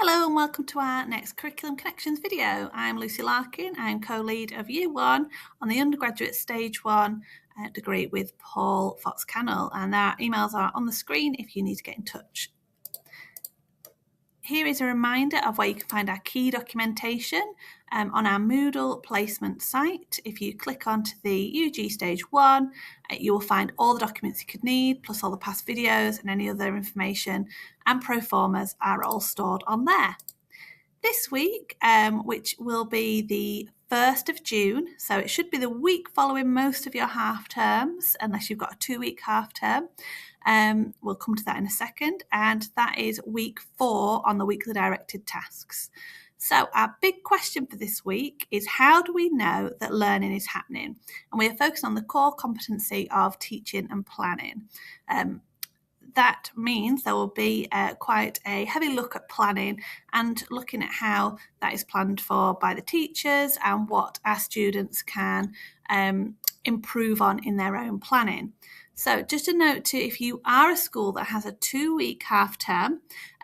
Hello and welcome to our next Curriculum Connections video. I'm Lucy Larkin. I'm co-lead of Year 1 on the undergraduate Stage 1 degree with Paul Fox-Cannell, and our emails are on the screen if you need to get in touch. Here is a reminder of where you can find our key documentation on our Moodle placement site. If you click onto the UG Stage 1, you will find all the documents you could need, plus all the past videos and any other information, and pro formas are all stored on there. This week, which will be the 1st of June, so it should be the week following most of your half terms, unless you've got a 2-week half term. We'll come to that in a second, and that is week 4 on the weekly directed tasks. So our big question for this week is, how do we know that learning is happening? And we are focused on the core competency of teaching and planning. That means there will be quite a heavy look at planning and looking at how that is planned for by the teachers and what our students can improve on in their own planning. So just a note to, if you are a school that has a 2-week half term,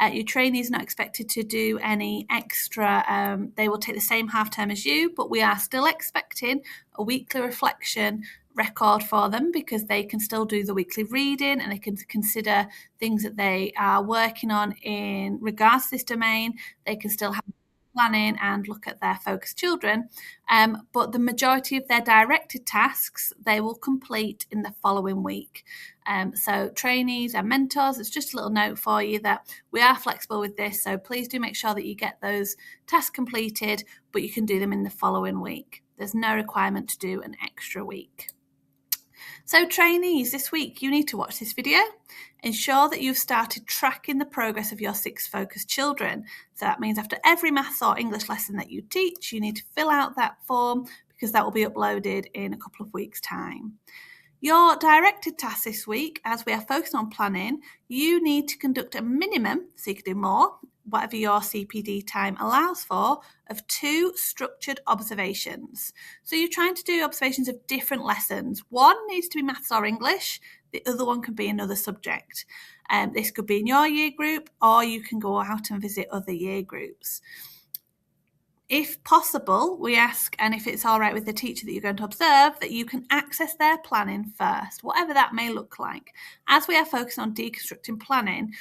your trainee is not expected to do any extra. They will take the same half term as you, but we are still expecting a weekly reflection record for them, because they can still do the weekly reading and they can consider things that they are working on in regards to this domain. They can still have planning and look at their focus children, but the majority of their directed tasks they will complete in the following week. So trainees and mentors, it's just a little note for you that we are flexible with this, so please do make sure that you get those tasks completed, but you can do them in the following week. There's no requirement to do an extra week. So trainees, this week you need to watch this video. Ensure that you've started tracking the progress of your 6 focus children. So that means after every maths or English lesson that you teach, you need to fill out that form, because that will be uploaded in a couple of weeks' time. Your directed task this week, as we are focused on planning, you need to conduct a minimum, so you can do more, whatever your CPD time allows for, of 2 structured observations. So you're trying to do observations of different lessons. One needs to be maths or English, the other one can be another subject. This could be in your year group, or you can go out and visit other year groups. If possible, we ask, and if it's all right with the teacher that you're going to observe, that you can access their planning first, whatever that may look like. As we are focusing on deconstructing planning,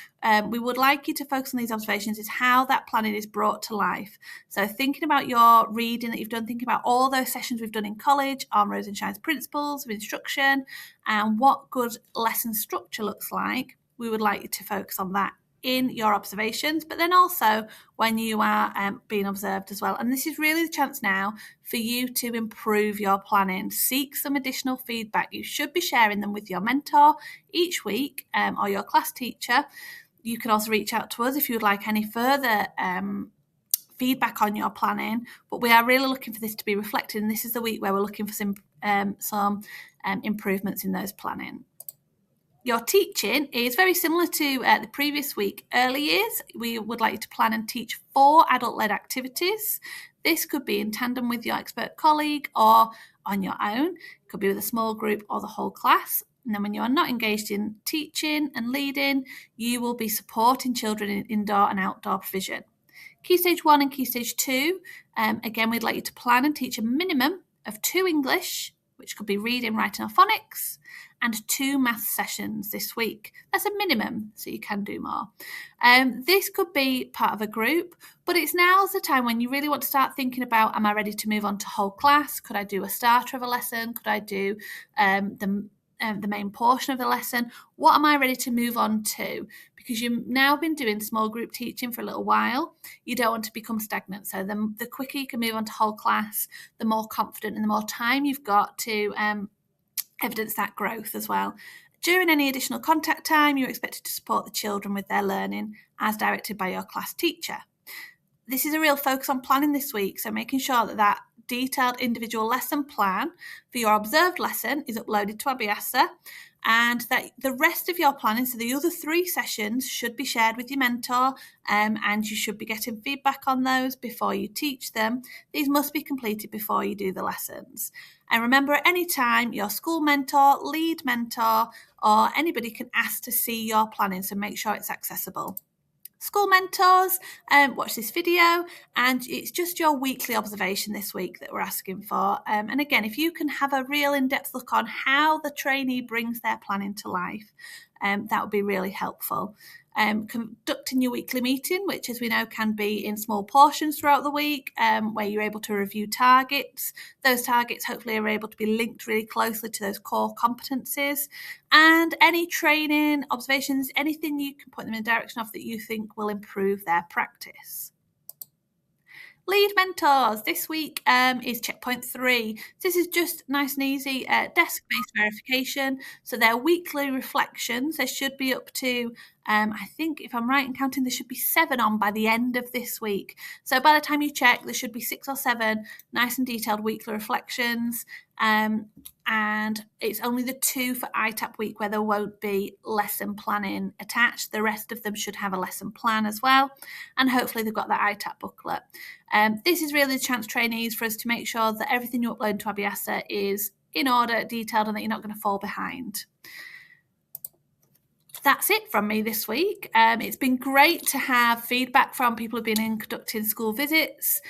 we would like you to focus on these observations is how that planning is brought to life. So thinking about your reading that you've done, thinking about all those sessions we've done in college on Rose and Shine's principles of instruction and what good lesson structure looks like, we would like you to focus on that in your observations, but then also when you are being observed as well. And this is really the chance now for you to improve your planning. Seek some additional feedback. You should be sharing them with your mentor each week, or your class teacher. You can also reach out to us if you would like any further feedback on your planning, but we are really looking for this to be reflected, and this is the week where we're looking for some improvements in those planning. Your teaching is very similar to the previous week. Early years, we would like you to plan and teach 4 adult-led activities. This could be in tandem with your expert colleague or on your own. It could be with a small group or the whole class. And then when you are not engaged in teaching and leading, you will be supporting children in indoor and outdoor provision. Key Stage 1 and Key Stage 2, again, we'd like you to plan and teach a minimum of 2 English, which could be reading, writing, or phonics, and 2 maths sessions this week. That's a minimum, so you can do more. This could be part of a group, but it's now's the time when you really want to start thinking about, am I ready to move on to whole class? Could I do a starter of a lesson? Could I do the main portion of the lesson? What am I ready to move on to? Because you've now been doing small group teaching for a little while, you don't want to become stagnant. So the quicker you can move on to whole class, the more confident and the more time you've got to evidence that growth as well. During any additional contact time, you're expected to support the children with their learning as directed by your class teacher. This is a real focus on planning this week, so making sure that detailed individual lesson plan for your observed lesson is uploaded to Abiasa, and that the rest of your planning, so the other 3 sessions, should be shared with your mentor, and you should be getting feedback on those before you teach them. These must be completed before you do the lessons. And remember, at any time, your school mentor, lead mentor, or anybody can ask to see your planning, so make sure it's accessible. School mentors, watch this video, and it's just your weekly observation this week that we're asking for. And again, if you can have a real in-depth look on how the trainee brings their plan into life, that would be really helpful. Conducting your weekly meeting, which as we know can be in small portions throughout the week, where you're able to review targets. Those targets hopefully are able to be linked really closely to those core competencies, and any training, observations, anything you can point them in the direction of that you think will improve their practice. Lead mentors this week is checkpoint 3. So this is just nice and easy desk-based verification. So they're weekly reflections. There should be up to, I think if I'm right in counting, there should be 7 on by the end of this week. So by the time you check, there should be 6 or 7 nice and detailed weekly reflections. And it's only the 2 for ITAP week where there won't be lesson planning attached. The rest of them should have a lesson plan as well. And hopefully they've got that ITAP booklet. This is really the chance, trainees, for us to make sure that everything you upload to Abiasa is in order, detailed, and that you're not going to fall behind. That's it from me this week. It's been great to have feedback from people who've been conducting school visits.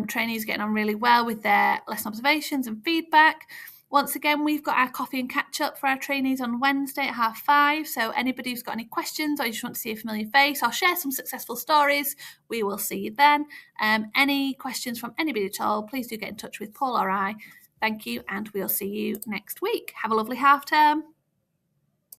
Trainees getting on really well with their lesson observations and feedback. Once again, we've got our coffee and catch up for our trainees on Wednesday at 5:30. So anybody who's got any questions or you just want to see a familiar face or share some successful stories, we will see you then. Any questions from anybody at all, please do get in touch with Paul or I. Thank you, and we'll see you next week. Have a lovely half term.